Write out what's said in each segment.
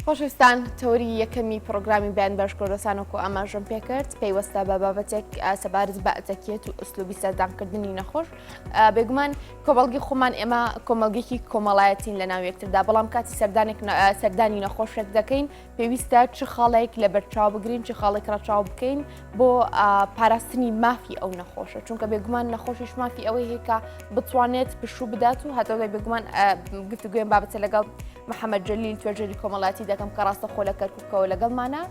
خۆشەویستان تەوری یەکەمی پرۆگرامی بیان بەش کوردستانەکو ئاماژەم پێکرد پێیوەستە بە بابەتێک سەبارەت بە ئەتەکیەت و ئوسلوبی سەردانکردنی نەخۆش بێگومان کۆمەڵگی خۆمان ئێمە کۆمەڵگێکی کۆمەڵایەتین لە ناو یەکتردا بەڵام کاتی سەردانی نەخۆشێک دەکەین پێویستە چ خاڵێک لە بەرچاو بگرین چ خاڵێک ڕەچاو بکەین بۆ پاراستنی مافی ئەو نەخۆشە چونکە بێگومان نەخۆشیش مافی ئەوەی هێکا بتوانێت پشوو بدات و هەتەوەی بێگومان گفتوگوێن بابەتە لەگەڵ محەممەد جەلیل توێژەری کۆمەڵاتی دەکەم کە ڕاستە خۆ لە کەرکووکەوە لەگەڵمانە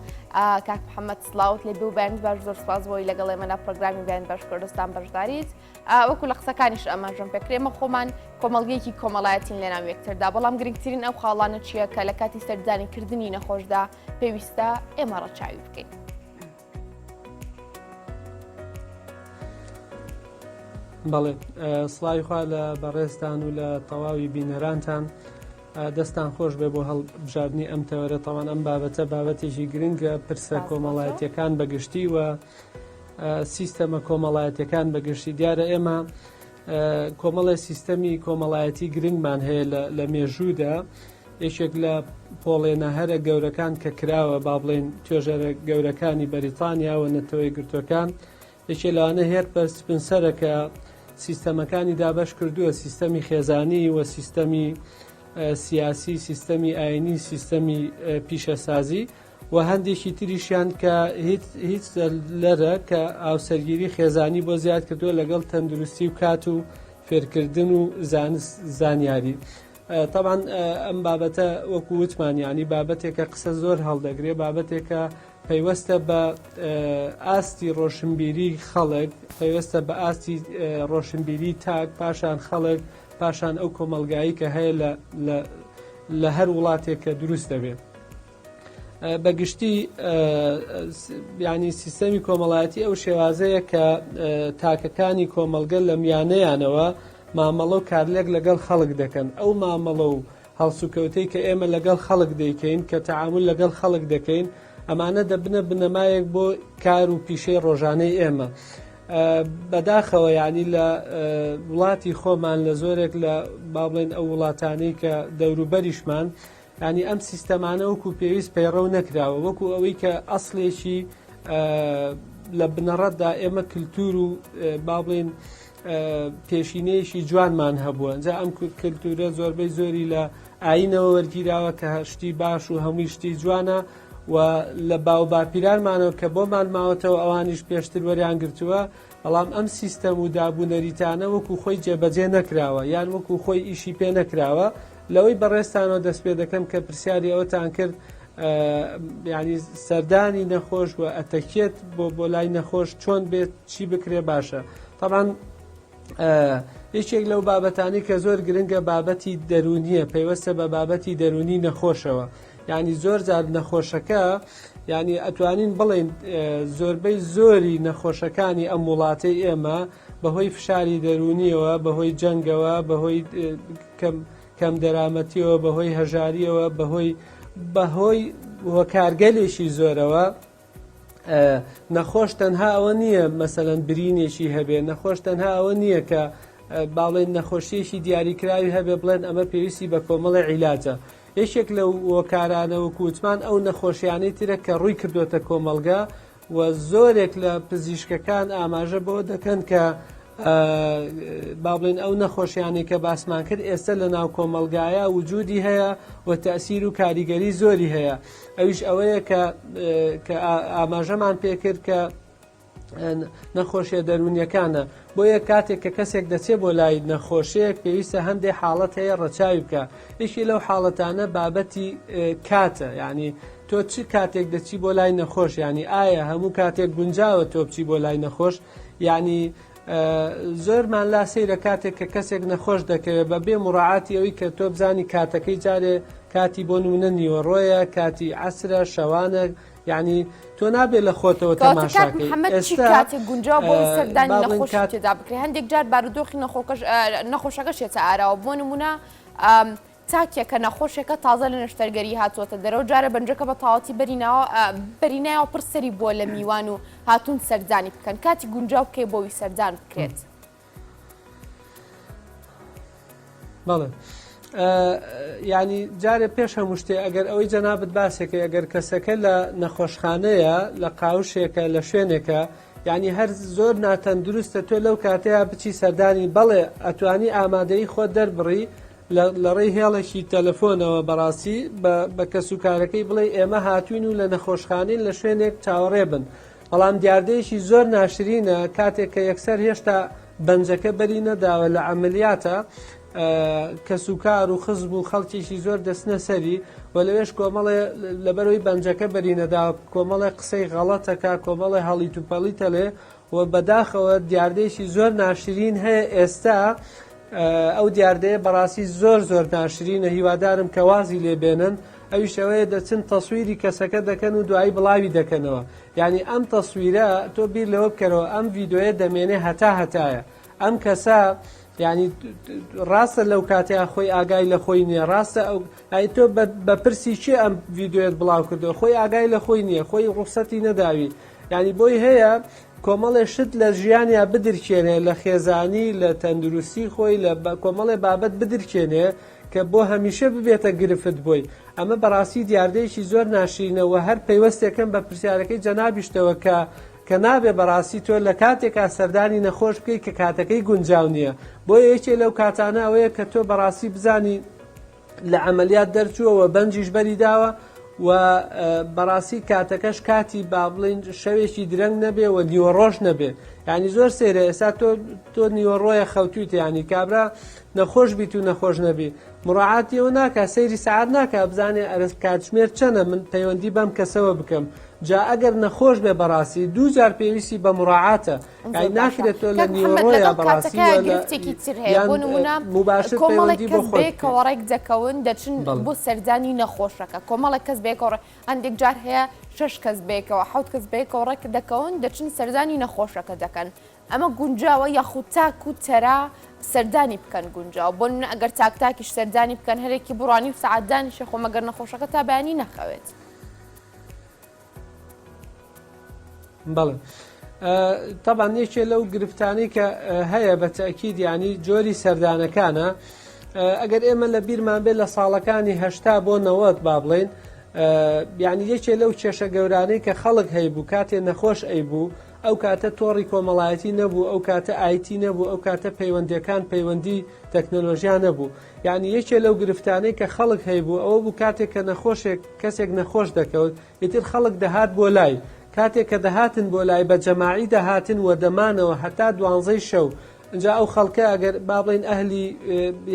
کاک محەممەد سڵاوت لێ بێ و بەیان باش زۆر سپاس بۆی لەگەڵ ئێمەنا پرۆگرامی بیان بەش کوردستان بەشداریت وەکو لە قسەکانیش ئەماژەم پێکرێمە خۆمان کۆمەڵگەیەکی کۆمەڵایەتین لە ناو یەکتردا بەڵام گرنگترین ئەو خاڵانە چییە کە لە کاتی سەردانیکردنی نەخۆشدا پێویستە ئێمە ڕەچاوی بکەین. بەڵێ سڵاوی خوا لە بەڕێستان و لە تەواوی بینەرانتان دەستان خۆش بێ بۆ هەڵبژاردننی ئەم تەوەرە تەوان ئەم بابەتە بابەتێکی گرنگە پرسە کۆمەڵایەتیەکان بەگشتی و سیستەمە کۆمەڵایەتیەکان بەگشتی دیارە ئێمە کۆمەڵی سیستەمی کۆمەڵایەتی گرنگمان هەیە لە مێژوودا یەکێک لە پۆڵێنە هەرە گەورەکان کە کراوە با بڵێن توێژەرە گەورەکانی بەریتانیا و نەتەوەی گرتوەکان یەکێ لەوانە هێر سپنسەرە کە سیستەمەکانی دابەش کردووە سیستەمی خێزانی و سیستەمی سیاسی سیستەمی ئاینی سیستەمی پیشەسازی و هەندێکی تریشیان کە هیچ لەرە کە ئاوسەرگیری خێزانی بۆ زیاد کردووە لەگەڵ تەندروستی و کات و فێرکردن و زانیاری. طبعا ئەم بابەتە وەکو وتمانیانی بابەتێکە قسە زۆر هەڵدەگرێ بابەتێکە پەیوەستە بە ئاستی ڕۆشنبیری خەڵک پەیوەستە بە ئاستی ڕۆشنبیری تاک پاشان خەڵک پاشان ئەو کۆمەلگایی کە هەیە لە هەر وڵاتێک کە دروست دەبێت. بەگشتی ینی سیستەمی کۆمەڵایەتی ئەو شێوازەیە کە تاکەکانی کۆمەلگە لە میانەیانەوە مامەڵە و کارلێک لەگەڵ خەڵک دەکەن ئەو مامەڵە و هەڵسوکەوتەی کە ئێمە لەگەڵ خەڵک دەیکەین کە تەعامل لەگەڵ خەڵک دەکەین ئەمانە دەبنە بنەمایەک بۆ کار و پیشەی ڕۆژانەی ئێمە. بەداخەوە ینی لە وڵاتی خۆمان لە زۆرێک لە با بڵێن ئەو وڵاتانەی کە دەوروبەریشمان ینی ئەم سیستەمانە وەکو پێویست پەیڕەو نەکراوە وەکو ئەوەی کە ئەسڵێکی لە بنەڕەتدا ئێمە کللتور و با بڵێن پێشینەیەشی جوانمان هەبووە جا ئەم کللتورە زۆربەی زۆری لە ئاینەوە وەرگیراوە کە شتی باش و هەمووی شتی جوانە و لە باو باپیرانمانەوە کە بۆمان ماوەتەوە ئەوانیش پێشتر وەریان گرتووە بەڵام ئەم سیستەم و دابوونەریتانە وەکو خۆی جێبەجێ نەکراوە یان وەکو خۆی ئیشی پێ نەکراوە لەوەی بەڕێستانەوە دەست پێ دەکەم کە پرسیاری ئەوەتان کرد ینی سەردانی نەخۆش و ئەتەکێت بۆ لای نەخۆش چۆن بێت چی بکرێ باشە. طبعا یەکێک لەو بابەتانی کە زۆر گرنگە بابەتی دەرونیە پەیوەستە بە بابەتی دەرونی نەخۆشەوە ینی زۆر جار نەخۆشەکە ینی ئەتوانین بڵێن زۆربەی زۆری نەخۆشەکانی ئەم وڵاتەی ئێمە بەهۆی فشاری دەرونیەوە بەهۆی جەنگەوە بەهۆی کەم دەرامەتیەوە بەهۆی هەژاریەوە بەهۆی وەکارگەلێکی زۆرەوە نەخۆش تەنها ئەوە نییە مەسەلەن برینێکی هەبێ نەخۆش تەنها ئەوە نییە کە باڵێن نەخۆشیێکی دیاریکراوی هەبێ بڵێن ئەمە پێویستی بە کۆمەڵی عیلاجە. یەکێک لە وەکارانەوە کووتمان ئەو نەخۆشیانەی ترە کە ڕووی کردوتە کۆمەلگا و زۆرێک لە پزیشکەکان ئاماژە بۆ دەکەن کە با بڵێن ئەو نەخۆشیانەی کە باسمان کرد ئێستا لە ناو کۆمەلگایە وجودی هەیە و تەسیر و کاریگەری زۆری هەیە. ئەویش ئەوەیە کە ئاماژەمان پێکرد کە نەخۆشیە دەرونیەکانە بۆیە کاتێک کە کەسێک دەچێت بۆ لای نەخۆشەیەک پێویستە هەندێک حاڵەت هەیە ڕەچاوی بکە. یەکی لەو حاڵەتانە بابەتی کاتە ینی تۆ چ کاتێک دەچی بۆ لای نەخۆش ینی ئایا هەموو کاتێک گونجاوە تۆ بچی بۆ لای نەخۆش ینی زۆرمان لا سەیرە کاتێک کە کەسێک نەخۆش دەکەوێت بە بێ مڕاعاتی ئەوەی کە تۆ بزانی کاتەکەی جارێ کاتی بۆ نمونە نیوەڕۆیە کاتی عەسرە شەوانە یعنی تۆ نابێت لە خۆتەوە تەماشاکەی کاتێک گونجاو بۆ سەردانی نەخۆش تێدا بکرێ هەندێک جار بارودۆخی نەخۆشەکە شێتە ئاراوە بۆ نمونە تاکێکە نەخۆشێکە تازە لە نەشتەرگەری هاتووەتە دەرەوە جارە بەنجەکە بە تاواتی بەرینایەوە پرسەری بۆ لە میوان و هاتوون سەردانی بکەن کاتی گونجاو بکەی بۆی سەردان بکرێت. بەڵێ ینی جارێ پێش هەموو شتێ ئەگەر ئەوەی جەنابەت باسێکە ئەگەر کەسەکە لە نەخۆشخانەیە لە قاوشێکە لە شوێنێکە یعنی هەر زۆر ناتەندروستە تۆ لەو کاتەیە بچی سەردانی بەڵێ ئەتوانی ئامادەی خۆت دەربڕی لە ڕێی هێڵێکی تەلەفۆنەوە بەڕاستی بە کەسوکارەکەی بڵێ ئێمە هاتوین و لە نەخۆشخانین لە شوێنێک چاوەڕێ بن بەڵام دیاردەیەکی زۆر ناشرینە کاتێک کە یەکسەر هێشتا بەنجەکە بەری نەداوە لە عملیاتە کەسوکار و خزب و خەڵکیشی زۆر دەستنە سەری و لەوێش کۆمەڵێ لەبەرەوەی بەنجەکە بەری نەداوە کۆمەڵێ قسەی غەڵەتەکە کۆمەڵێ هەڵی توپەڵیتە لێ و بەداخەوە دیاردەیەکی زۆر ناشرین هەیە ئێستا ئەو دیاردەیە بەڕاستی زۆر ناشرینە هیوادارم کە وازی لێبێنن ئەویشەوەیە دەچن تەسویری کەسەکە دەکەن و دوایی بڵاوی دەکەنەوە یعنی ئەم تەسویرە تۆ بیر لەوە بکەرەوە ئەم ڤیدۆیە دەمێنێ هەتایە ئەم کەسە ینی ڕاستە لەو کاتەیە خۆی ئاگای لە خۆی نییە ڕاستە ئەو تۆ بە پرسی چێ ئەم ڤیدۆیەت بڵاو کردەوە خۆی ئاگای لە خۆی نییە خۆی ڕوخسەتی نەداوی ینی بۆی هەیە کۆمەڵێ شت لە ژیانیا بدرکێنێ لە خێزانی لە تەندروستی خۆی لە کۆمەڵێ بابەت بدرکێنێ کە بۆ هەمیشە ببێتە گرفت بۆی ئەمە بەڕاستی دیاردەیەکی زۆر ناشرینەوە هەر پەیوەستێکم بە پرسیارەکەی جەنابیشتەوە کە نابێ بەڕاستی تۆ لە کاتێکا سەردانی نەخۆش بکەیت کە کاتەکەی گونجاو نییە بۆیە یەکێ لەو کاتانە ئەوەیە کە تۆ بەڕاستی بزانی لە عملیات دەرچووەوە بەنجیش بەری داوە و بەڕاستی کاتەکەش کاتی با بڵین شەوێکی درەنگ نەبێ و نیوەڕۆژ نەبێ ینی زۆر سێرە ئێستا تۆ نیوەڕۆیە خەوتویت ینی کابرا نەخۆش بیت و نەخۆش نەبی مڕعاتیەوە ناکە سەیری سعات ناکە بزانێ ئەرز کاتژمێر چەنە من پەیوەندی بەم کەسەوە بکەم جا ئەگەر نەخۆش بێ بەڕاستی دوو جار پێویستی بە مڕعاتە ینی ناکرێت تۆ لە نیوەڕۆیە بەڕاستی مباشر پەیوەندی بۆ خۆی کۆڕێک دەکەون دەچن بۆ سەردانی نەخۆشەکە کۆمەڵێک کەس بێکەوە هەندێک جار هەیە 6 کەس بێکەوە 7 کەس بێکەوە ڕێک دەکەون دەچن سەردانی نەخۆشەکە دەکەن ئەمە گونجاوە یاخود تاک و تەرا سەردانی بکەن گونجاو بۆ ئەگەر تاکتاکیش سەردانی بکەن هەرێکی بڕانی و سەعاتدانیشە خۆ مەگەر نەخۆشەکە تا بەیانی نەخەوێت. بەڵێ طبعاً یەکێ لەو گرفتانەی کە هەیە بە تەکید ینی جۆری سەردانەکانە ئەگەر ئێمە لە بیرمان بێت لە ساڵەکانی 80 بۆ 90 با بڵێن یعنی یەکێ لەو کێشە گەورانەی کە خەڵک هەیبوو کاتێ نەخۆش ئەیبوو ئەو کاتە تۆڕی کۆمەڵایەتی نەبوو ئەو کاتە ئایتی نەبوو ئەو کاتە پەیوەندیەکان پەیوەندی تەکنۆلۆژیا نەبوو یعنی یەکێ لەو گرفتانەی کە خەڵک هەیبوو ئەوە بوو کاتێک کە نەخۆشێک کەسێک نەخۆش دەکەوت ئیتر خەڵک دەهات بۆ لای کاتێک کە دەهاتن بۆ لای بە جەماعی دەهاتن و دەمانەوە هەتا 12 شەو اینجا ئەو خەڵکە ئەگەر با بڵێن ئەهلی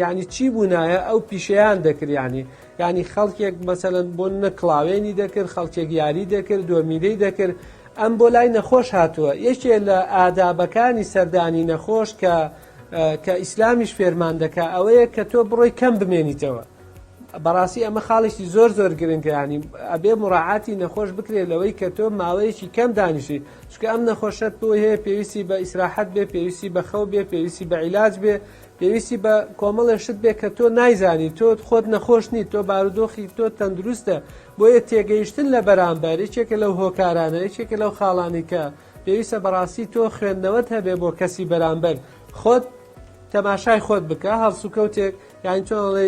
یعنی چی بوونایە ئەو پیشەیان دەکرد ینی خەڵکێک مەسەلەن بۆ نەکڵاوێنی دەکرد خەڵکێک یاری دەکرد دۆمیلەی دەکرد ئەم بۆ لای نەخۆش هاتووە یەکێ لە ئادابەکانی سەردانی نەخۆش کە ئیسلامیش فێرمان دەکا ئەوەیە کە تۆ بڕۆی کەم بمێنیتەوە بەڕاستی ئەمە خاڵێکی زۆر گرنگە ینی ئەبێ مڕاعاتی نەخۆش بکرێت لەوەی کە تۆ ماوەیەکی کەم دانیشی چونکە ئەم نەخۆشەت بۆ هەیە پێویستی بە ئیسراحەت بێ پێویستی بە خەو بێ پێویستی بە عیلاج بێ پێویستی بە کۆمەڵێ شت بێ کە تۆ نایزانی تۆ خۆت نەخۆش نیت تۆ بارودۆخی تۆ تەندروستە بۆیە تێگەیشتن لە بەرامبەر یەکێکە لەو هۆکارانە یەکێکە لەو خاڵانی کە پێویستە بەڕاستی تۆ خوێندنەوەت هەبێ بۆ کەسی بەرامبەر خۆت تەماشای خۆت بکە هەڵسوکەوتێک یان چۆنڵێ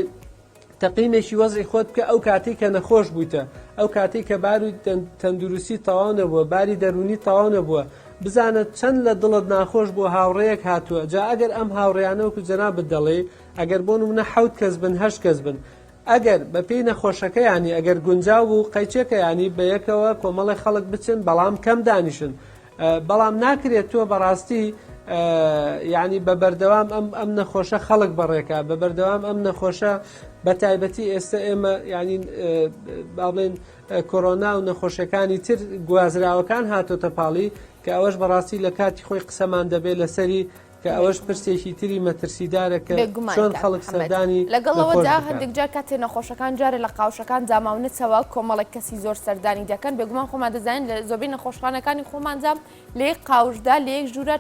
تەقیمێکی وەزعی خۆت بکە ئەو کاتێک کە نەخۆش بوویتە ئەو کاتێک کە باری تەندروستی تەواو نەبووە باری دەرونی تەواو نەبووە بزانە چەند لە دڵت ناخۆش بۆ هاوڕەیەک هاتووە جا ئەگەر ئەم هاوڕێیانەوەکو جەنابەت دەڵێ ئەگەر بۆ نمونە 7 کەس بن 8 کەس بن ئەگەر بە پێی نەخۆشەکە ینی ئەگەر گونجاو بوو قەیچێکە ینی بە یەکەوە کۆمەڵی خەڵک بچن بەڵام کەم دانیشن بەڵام ناکرێت تۆ بەڕاستی یعنی بە بەردەوام ئەم نەخۆشە خەڵک بەڕێکە بە بەردەوام ئەم نەخۆشە بە تایبەتی ئێستا ئێمە ینی با بڵێن کۆرۆنا و نەخۆشیەکانی تر گوازراوەکان هاتۆتە پاڵی کە ئەوەش بەڕاستی لە کاتی خۆی قسەمان دەبێت لەسەری کە ئەوەش پرسێکی تری مەترسیدارە کە چۆن خەڵک سەردانی لەگەڵەوەدا هەندێک جار کاتێ نەخۆشەکان جارێ لە قاوشەکان جاماونەتەوە کۆمەڵێک کەسی زۆر سەردانی دەکەن بێگومان خۆمان دەزانین لە زۆربەی نەخۆشخانەکانی خۆمانجام لە یەک قاوشدا لە یەک ژوورە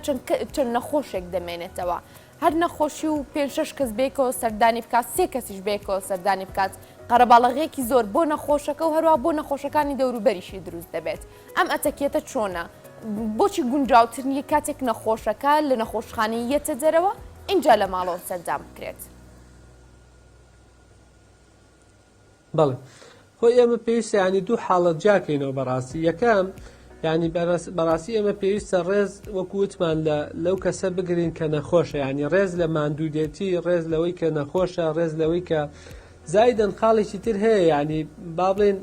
چەند نەخۆشێک دەمێنێتەوە هەر نەخۆشی و 5-6 کەس بێکەوە سەردانی بکات 3 کەسیش بێکەوە سەردانی بکات قەرەباڵغەیەکی زۆر بۆ نەخۆشەکە و هەروە بۆ نەخۆشەکانی دەوروبەریشی دروست دەبێت ئەم ئەتەکێتە چۆنە بۆچی گونجاوتر نیە کاتێک نەخۆشەکە لە نەخۆشخانەی یەتە دەرەوە اینجا لە ماڵەوە سەردان بکرێت بەڵێ خۆی ئێمە پێویستە ینی دوو حاڵەت جاکەینەوە بەڕاستی یەکەم ینی بەڕاستی ئێمە پێویستە ڕێز وەکووتمان لەو کەسە بگرین کە نەخۆشە ینی ڕێز لە ماندوودێتی ڕێز لەوەی کە نەخۆشە ڕێز لەوەی کە زایدەن خاڵێکی تر هەیە ینی با بڵێن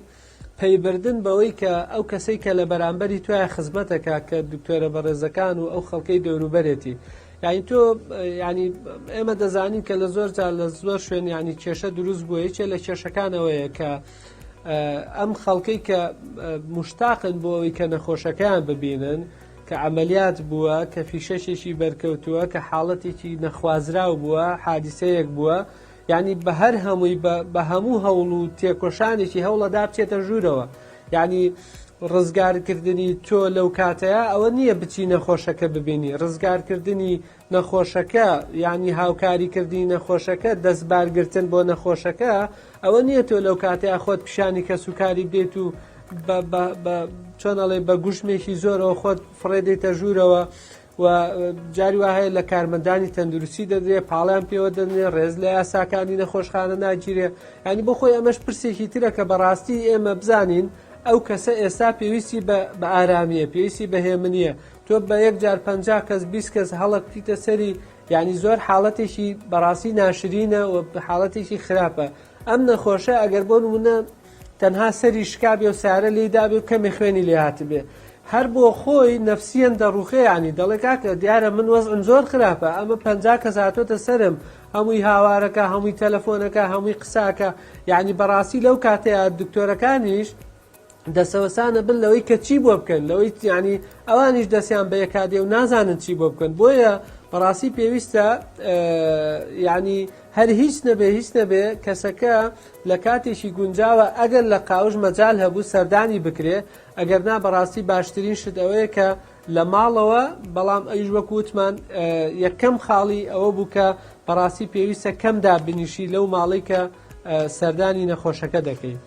پەیبردن بەوەی کە ئەو کەسەی کە لە بەرامبەری توای خزمەتەکە کە دکتۆرە بەڕێزەکان و ئەو خەڵکەی دەوروبەرێتی یعنی تۆ ینی ئێمە دەزانین کە لە زۆر جار لە زۆر شوێن ینی کێشە دروست بووە یەکێ لە کێشەکانەوەیە کە ئەم خەڵکەی کە مشتاقن بۆ ئەوەی کە نەخۆشەکان ببینن کە عملیات بووە کە فیشەشێکی بەرکەوتووە کە حاڵەتێکی نەخوازراو بووە حادیسەیەک بووە یعنی بە هەر هەمووی بە هەموو هەوڵ و تێکۆشانێکی هەوڵەدا بچێتە ژوورەوە یعنی ڕزگارکردنی تۆ لەو کاتەیە ئەوە نییە بچی نەخۆشەکە ببینی ڕزگارکردنی نەخۆشەکە ینی هاوکاریکردنی نەخۆشەکە دەستبارگرتن بۆ نەخۆشەکە ئەوە نییە تۆ لەو کاتەیە خۆت پیشانی کە سوکاری بێت و چۆنەڵێ بە گوشمێکی زۆرەوە خۆت فڕێدەیتە ژوورەوە و جاری وهەیە لە کارمەندانی تەندروستی دەدرێ پاڵیان پێوە دەنێ ڕێز لە یاساکانی نەخۆشخانە ناگیرێ ینی بۆ خۆی ئەمەش پرسێکی ترە کە بەڕاستی ئێمە بزانین ئەو کەسە ئێستا پێویستی بە ئارامیە پێویستی بەهێمنیە تۆ بە یەک جار 50 کەس 20 کەس هەڵک بکەیتە سەری ینی زۆر حاڵەتێکی بەڕاستی ناشرینە و حاڵەتێکی خراپە ئەم نەخۆشە ئەگەر بۆ نمونە تەنها سەری شکابێ و سارە لێدابێ و کەمێ خوێنی لێ هاتبێ هەر بۆ خۆی نەفسیەن دەڕوخێ ینی دەڵێ کاکە دیارە من وەزعم زۆر خراپە ئەمە 50 کەس هاتۆتە سرم هەمووی هاوارەکە هەمووی تەلەفۆنەکە هەمووی قساکە یعنی بەڕاستی لەو کاتەیە دکتۆرەکانیش دەسەوەسانە بن لەوەی کە چی بۆ بکەن لەوەی ینی ئەوانیش دەستیان بە یەکادێ و نازانن چی بۆ بکەن بۆیە بەڕاستی پێویستە ینی هەر هیچ نەبێ کەسەکە لە کاتێکی گونجاوە ئەگەر لە قاوش مەجال هەبوو سەردانی بکرێ ئەگەر نا بەڕاستی باشترین شت ئەوەیە کە لە ماڵەوە بەڵام ئەیش وەکووتمان یەکەم خاڵی ئەوە بوو کە بەڕاستی پێویستە کەمدا بنیشی لەو ماڵی کە سەردانی نەخۆشەکە دەکەیت.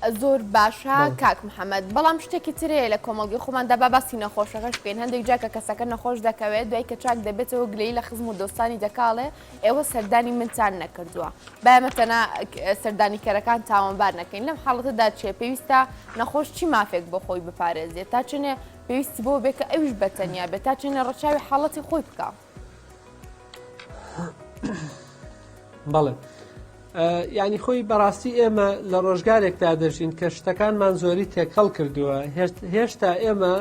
زۆر باشە کاک محەممەد بەڵام شتێکی ترەیە لە کۆمەڵگی خۆماندا با باسی نەخۆشەکەش بکەین هەندێک جا کە کەسەکە نەخۆش دەکەوێت دوای کە چاک دەبێتەوە گلەی لە خزم و دۆستانی دەکاڵێ ئێوە سەردانی منتان نەکردووە بایەمەتەنا سەردانی کەرەکان تاوانبار نەکەین لەم حاڵەتەدا چێ پێویستە نەخۆش چی مافێک بۆ خۆی بپارێزێت تا چنێ پێویستی بۆ بێکە ئەوش بەتەنیا بێت تا چنە ڕەچاوی حاڵەتی خۆی بکە بەڵێ ینی خۆی بەڕاستی ئێمە لە ڕۆژگارێکدا دەژین کە شتەکانمان زۆری تێکەڵ کردووە هێشتا ئێمە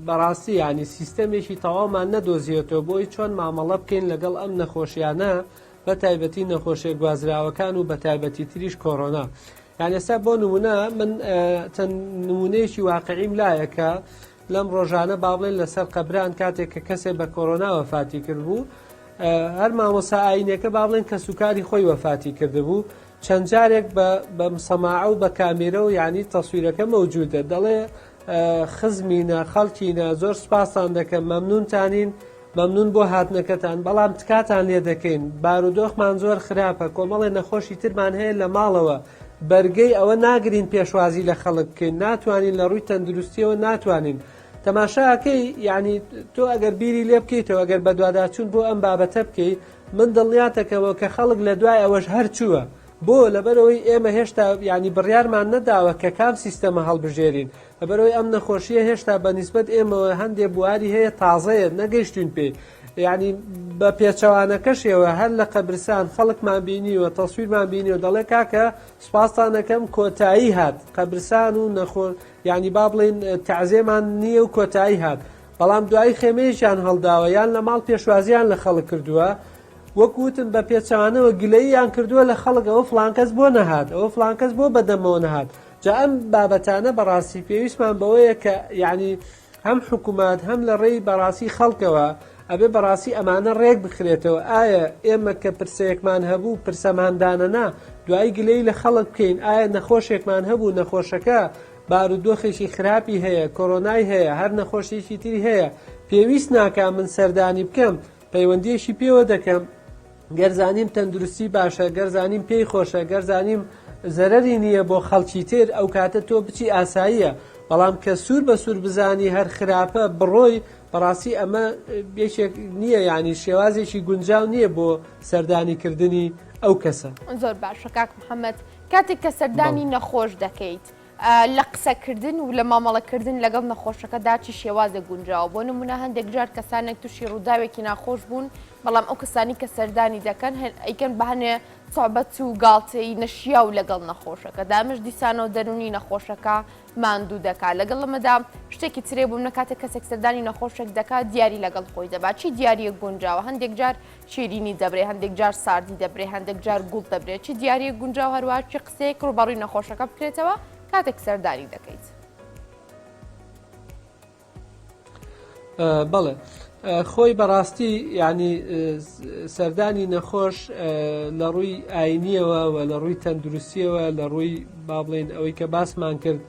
بەڕاستی ینی سیستەمێکی تەواومان نەدۆزیێتەوە بۆی چۆن مامەڵە بکەین لەگەڵ ئەم نەخۆشیانە بە تایبەتی نەخۆشیە گوازراوەکان و بە تایبەتی تریش کۆڕۆنا یان ئێستا بۆ نمونە من چەند نمونەیەکی واقعیم لایەکە لەم ڕۆژانە با بڵێن لەسەر قەبران کاتێک کە کەسێک بە کۆڕۆنا وەفاتی کردبوو هەر مامۆسا ئاینەکە با بڵێن کە سوکاری خۆی وەفاتی کردبوو چەند جارێک بە سەماعە و بە کامێرە و یعنی تەسویرەکە مەوجودە دەڵێ خزمینە خەڵکینە زۆر سوپاسان دەکەم مەمنونتانین مەمنون بۆ هاتنەکەتان بەڵام تکاتان لێ دەکەین بارودۆخمان زۆر خراپە کۆمەڵێ نەخۆشی ترمان هەیە لە ماڵەوە بەرگەی ئەوە ناگرین پێشوازی لە خەڵک بکەین ناتوانین لە ڕووی تەندروستیەوە ناتوانین تەماشاکەی یعنی تۆ ئەگەر بیری لێ بکەیتەوە ئەگەر بە دوواداچوون بۆ ئەم بابەتە بکەیت من دڵنیاتەکەەوە کە خەڵک لە دوای ئەوەش هەر چووە بۆ لەبەرەوەی ئێمە هێشتا ینی بڕیارمان نەداوە کە کام سیستەمە هەڵبژێرین لەبەرەوەی ئەم نەخۆشیە هێشتا بەنسبەت ئێمەوە هەندێک بواری هەیە تازەیە نەگەیشتین پێی یعنی بە پێچەوانەکەشەوە هەر لە قەبرستان خەڵکمان بینیوە تەسویرمان بینیوە دەڵێ کاکە سوپاسانەکەم کۆتایی هات قەبرستان و نەخۆر ینی با بڵێن تەعزیێمان نییە و کۆتایی هات بەڵام دوایی خێمەیەشیان هەڵداوە یان لە ماڵ پێشوازیان لە خەڵک کردووە وەکوتن بە پێچەوانەوە گلەییان کردووە لە خەڵک ئەوە فڵانکەس بۆ نەهات ئەوە فڵانکەس بۆ بەدەمەوە نەهات جا ئەم بابەتانە بەڕاستی پێویستمان بەوەیە کە یعنی هەم حکوومەت هەم لە ڕێی بەڕاستی خەڵکەوە ئەبێ بەڕاستی ئەمانە ڕێک بخرێتەوە ئایا ئێمە کە پرسەیەکمان هەبوو پرسەماندانەنا دوایی گلەی لە خەڵک بکەین ئایا نەخۆشێکمان هەبوو نەخۆشەکە بارودۆخێکی خراپی هەیە کۆڕۆنای هەیە هەر نەخۆشیێکی تری هەیە پێویست ناکە من سەردانی بکەم پەیوەندیەکی پێوە دەکەم گەرزانیم تەندروستی باشە گەرزانیم پێی خۆشە گەرزانیم زەرەری نییە بۆ خەڵکی تر ئەو کاتە تۆ بچی ئاساییە بەڵام کە سوور بە سوور بزانی هەر خراپە بڕۆی بەڕاستی ئەمە بێشێک نییە ینی شێوازێکی گونجاو نییە بۆ سەردانیکردنی ئەو کەسە زۆر باشە کاک محەممەد کاتێک کە سەردانی نەخۆش دەکەیت لە قسەکردن و لە مامەڵەکردن لەگەڵ نەخۆشەکەدا چی شێوازە گونجاوە بۆ نمونە هەندێک جار کەسانێک تووشی ڕووداوێکی ناخۆش بوون بەڵام ئەو کەسانی کە سەردانی دەکەن ئەیکەن بەهەنێ سۆحبەت و گاڵتەی نەشیا و لەگەڵ نەخۆشەکە دامش دیسانەوە دەرونی نەخۆشەکە ماندوو دەکات لەگەڵ ئەمەدا شتێکی ترێ بووم نە کاتێک کەسێک سەردانی نەخۆشێک دەکات دیاری لەگەڵ خۆی دەبات چی دیاریە گونجاوە هەندێک جار شیرینی دەبرێ هەندێک جار ساردی دەبرێ هەندێک جار گوڵ دەبرێت چی دیاریە گونجاو هەروە چی قسەیەک ڕوبەڕووی نەخۆشەکە بکرێتەوە کاتێک سەردانی دەکەیت. بەڵێ خۆی بەڕاستی ینی سەردانی نەخۆش لە ڕووی ئاینیەوە و لە ڕووی تەندروستیەوە لە ڕووی با بڵێن ئەوەی کە باسمان کرد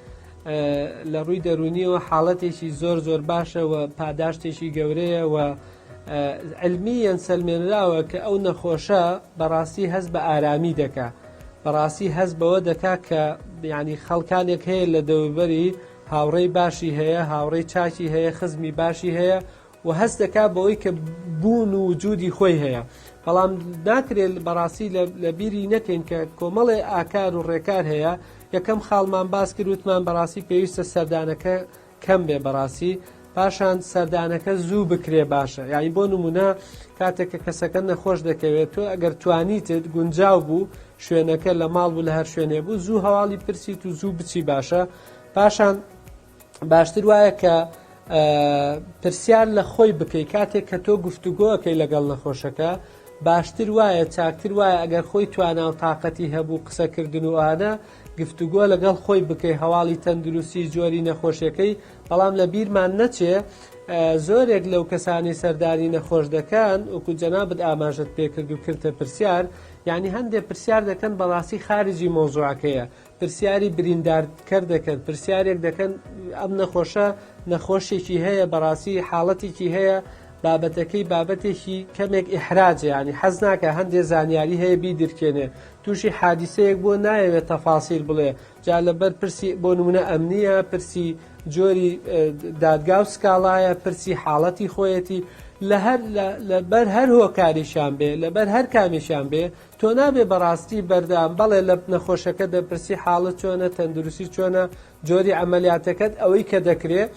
لە ڕووی دەرونیەوە حاڵەتێکی زۆر زۆر باشە و پاداشتێکی گەورەیە و علمیەن سەلمێنراوە کە ئەو نەخۆشە بەڕاستی هەست بە ئارامی دەکا بەڕاستی هەست بەوە دەکا کە ینی خەڵکانێک هەیە لە دەوروبەری هاوڕێی باشی هەیە هاوڕێی چاکی هەیە خزمی باشی هەیە و هەست دەکا بەوەی کە بوون و وجودی خۆی هەیە بەڵام ناکرێت بەڕاستی لە بیری نەکەین کە کۆمەڵێ ئاکار و ڕێکار هەیە یەکەم خاڵمان باس کرد وتمان بەڕاستی پێویستە سەردانەکە کەم بێ بەڕاستی پاشان سەردانەکە زوو بکرێ باشە یعنی بۆ نمونە کاتێک کە کەسەکە نەخۆش دەکەوێت تۆ ئەگەر توانیتت گونجاو بوو شوێنەکە لە ماڵ بوو لە هەر شوێنێ بوو زوو هەواڵی پرسیت و زوو بچی باشە پاشان باشتر وایە کە پرسیار لە خۆی بکەی کاتێک کە تۆ گفتوگۆەکەی لەگەڵ نەخۆشەکە باشتر وایە چاکتر وایە ئەگەر خۆی توانا و تااقەتی هەبوو قسەکردن و ئانە گفتوگۆ لەگەڵ خۆی بکەی هەواڵی تەندروستی جۆری نەخۆشیەکەی بەڵام لە بیرمان نەچێ زۆرێک لەو کەسانی سەردانی نەخۆش دەکەن وەکو جەنابەت ئاماژەت پێکرد و کردە پرسیار یعنی هەندێک پرسیار دەکەن بەڕاستی خارجی مۆزوعەکەیە پرسیاری بریندارکەر دەکەن پرسیارێک دەکەن ئەم نەخۆشە نەخۆشێکی هەیە بەڕاستی حاڵەتێکی هەیە بابەتەکەی بابەتێکی کەمێک ئیحراجە ینی حەز ناکە هەندێک زانیاری هەیە بیدرکێنێ تووشی حادیسەیەک بۆ نایەوێت تەفاسیل بڵێ جا لەبەر پرسی بۆ نمونە ئەمنیە پرسی جۆری دادگا و سکاڵایە پرسی حاڵەتی خۆیەتی لەبەر هەر هۆکاریشان بێ لەبەر هەر کامیشان بێ تۆ نابێ بەڕاستی بەردام بەڵێ لە نەخۆشەکە دەپرسی حاڵت چۆنە تەندروستی چۆنە جۆری ئەمەلیاتەکەت ئەوەی کە دەکرێت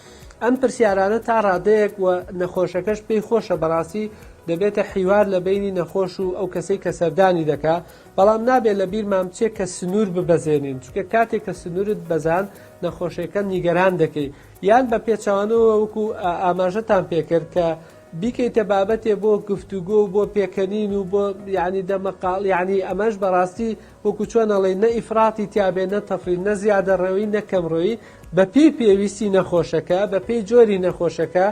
ئەم پرسیارانە تا ڕادەیەک و نەخۆشەکەش پێی خۆشە بەڕاستی دەبێتە حیوار لە بینی نەخۆش و ئەو کەسەی کە سەردانی دەکا بەڵام نابێت لە بیرمان بچێت کە سنوور ببەزێنین چونکە کاتێک کە سنوورت بەزان نەخۆشیەکە نیگەران دەکەی یان بە پێچەوانەوە وەکو ئاماژەتان پێکرد کە بیکەیتە بابەتێ بۆ گفتوگۆ و بۆ پێکەنین و بۆ ینی دەمەقاڵ ینی ئەمەش بەڕاستی وەکو چۆنەڵێ نە ئیفراتی تیابێ نە تەفرین نە زیادە ڕێوی نە کەمڕۆیی بە پێی پێویستی نەخۆشەکە بە پێی جۆری نەخۆشەکە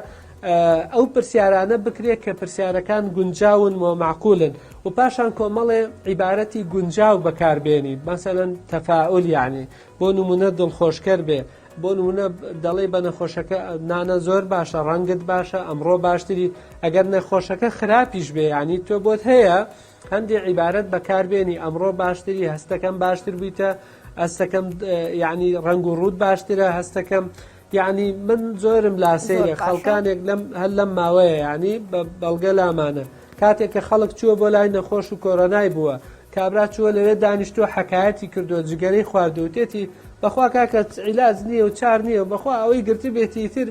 ئەو پرسیارانە بکرێت کە پرسیارەکان گونجاون و معقولن و پاشان کۆمەڵێ عیبارەتی گونجاو بەکاربێنی مەسەلەن تەفاعول یعنی بۆ نمونە دڵخۆشکەر بێ بۆ نمونە دەڵێ بە نەخۆشەکە نانە زۆر باشە ڕەنگت باشە ئەمڕۆ باشتری ئەگەر نەخۆشەکە خراپیش بێ ینی تۆ بۆت هەیە هەندێک عیبارەت بەکاربێنی ئەمڕۆ باشتری هەستەکەم باشتر بوویتە هەستەکەم ینی ڕنگ و ڕوود باشترە هەستەکەم یعنی من زۆرم لاسەیە خەڵکانێک هەر لەم ماوەیە ینی بەڵگە لامانە کاتێک کە خەڵک چووە بۆ لای نەخۆش و کۆرۆنای بووە کابرا چووە لەوێ دانیشتۆ حەکایەتی کردو جگەرەی خواردوتێتی بەخوا کاکە عیلاج نییە و چار نییە بەخوا ئەوەی گرتی بێتی تر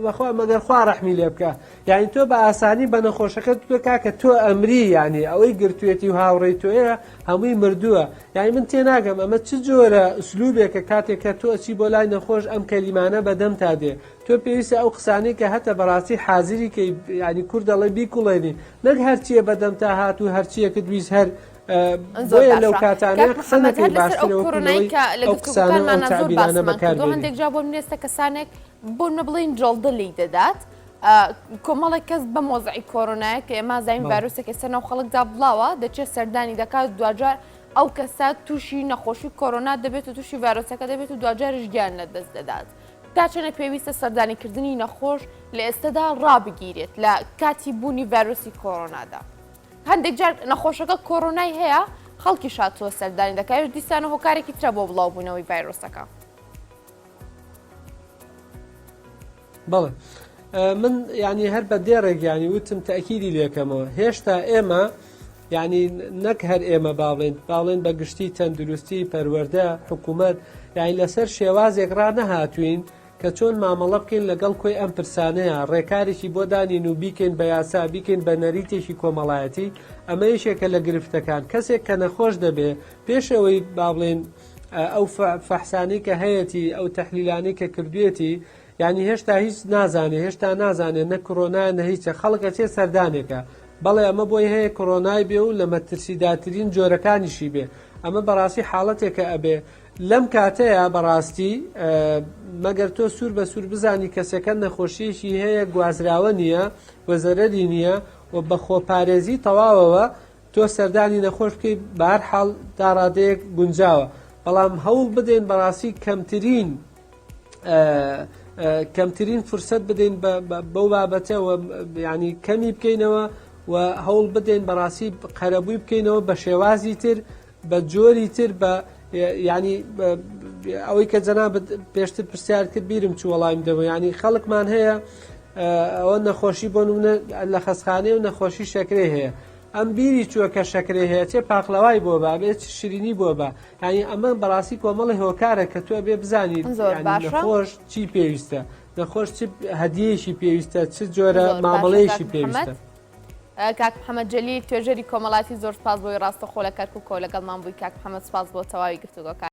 بەخوا مەگەر خوا ڕەحمی لێ بکە یعنی تۆ بە ئاسانی بە نەخۆشەکە تۆ کاکە تۆ ئەمری ینی ئەوەی گرتوێتی و هاوڕێی تۆیە هەمووی مردووە یعنی من تێناگەم ئەمە چ جۆرە ئوسلوبێکە کاتێک کە تۆ ئەچی بۆ لای نەخۆش ئەم کەلیمانە بەدەم تا دێ تۆ پێویستە ئەو قسانەی کە هەتە بەڕاستی حازری کە ینی کوور دەڵێ بیکوڵێنی نەک هەرچیە بەدەم تا هات و هەرچیەکە دویست هەر بۆیە لەو کاتانە قسەنەکەی باشترەوە هەندێک جا بۆ منێستە کەسانێک بۆ نە بڵین جڵدڵی دەدات کۆمەڵێک کەس بە مۆزعی کۆرۆنایە کە ئێمە زایم ڤایرۆسێکی سەرناو خەڵکدا بڵاوە دەچێت سەردانی دەکات دوجار ئەو کەسە تووشی نەخۆشی کۆرۆنا دەبێت و تووشی ڤایرۆسەکە دەبێت و دوجارش گیان نەدەست دەدات تا چەنێک پێویستە سەردانیکردنی نەخۆش لە ئێستادا ڕابگیرێت لە کاتی بوونی ڤایرۆسی کۆرۆنادا هەندێک جار نەخۆشەکە کۆرۆنای هەیە خەڵکی شاتووە سەردانی دەکات دیسانە هۆکارێکی ترە بۆ بڵاوبوونەوەی ڤایرۆسەکە بەڵێ من ینی هەر بە دێڕێک ینی وتم تاکیدی لێکەمەوە هێشتا ئێمە یعنی نەک هەر ئێمە باڵێن بە گشتی تەندروستی پەروەردە حکوومەت یعنی لەسەر شێوازێک ڕانەهاتوین کە چۆن مامەڵە بکەین لەگەڵ کۆی ئەم پرسانەیە ڕێکارێکی بۆ دانین و بیکەین بە یاسا بیکەین بە نەریتێکی کۆمەڵایەتی ئەمە یەکێکە لە گرفتەکان کەسێک کە نەخۆش دەبێ پێشەوەی با بڵێن ئەو فەحسانەی کە هەیەی ئەو تەحلیلانەی کە کردوێتی یعنی هێشتا هیچ نازانێ هێشتا نازانێ نە کۆرۆنا نە هیچە خەڵکە چێ سەردانێکە بەڵێ ئەمە بۆی هەیە کۆرۆنای بێ و لە مەترسیداترین جۆرەکانیشی بێ ئەمە بەڕاستی حاڵەتێکە ئەبێ لەم کاتەیە بەڕاستی مەگەر تۆ سوور بە سوور بزانی کەسەکە نەخۆشیەکی هەیە گوازراوە نییە وەزەرەری نییە و بە خۆپارێزی تەواوەوە تۆ سەردانی نەخۆش بکەیت بە هەر حاڵ تا ڕادەیەک گونجاوە بەڵام هەوڵ بدەین بەڕاستی کەمترین فرسەت بدەین بەو بابەتەوە ینی کەمی بکەینەوە و هەوڵ بدەین بەڕاستی قەرەبووی بکەینەوە بە شێوازی تر بە جۆری تر بە ینی ئەوەی کە جەنابەت پێشتر پرسیار کرد بیرم چوو وەڵایم دەبە ینی خەڵکمان هەیە ئەوە نەخۆشی بۆ نمونە لە خەسخانەیە و نەخۆشی شەکرێ هەیە ئەم بیری چووە کە شەکرێ هەیە چێ پاقلەوای بۆ بە بێت شیرینی بۆ بە ینی ئەمە بەڕاستی کۆمەڵی هۆکارە کە تۆ بێ بزانیت نەخۆش چی پێویستە نەخۆش چ هەدیەیەشی پێویستە چ جۆرە مامەڵەیەشی پێویستە. کاک محەممەد جەلیل توێژەری کۆمەڵاتی زۆر سپاس بۆی ڕاستەخۆ لە کەرکووکەوە لەگەڵمان بووی کاک محەممەد سپاس بۆ تەواوی گفتوگۆکە.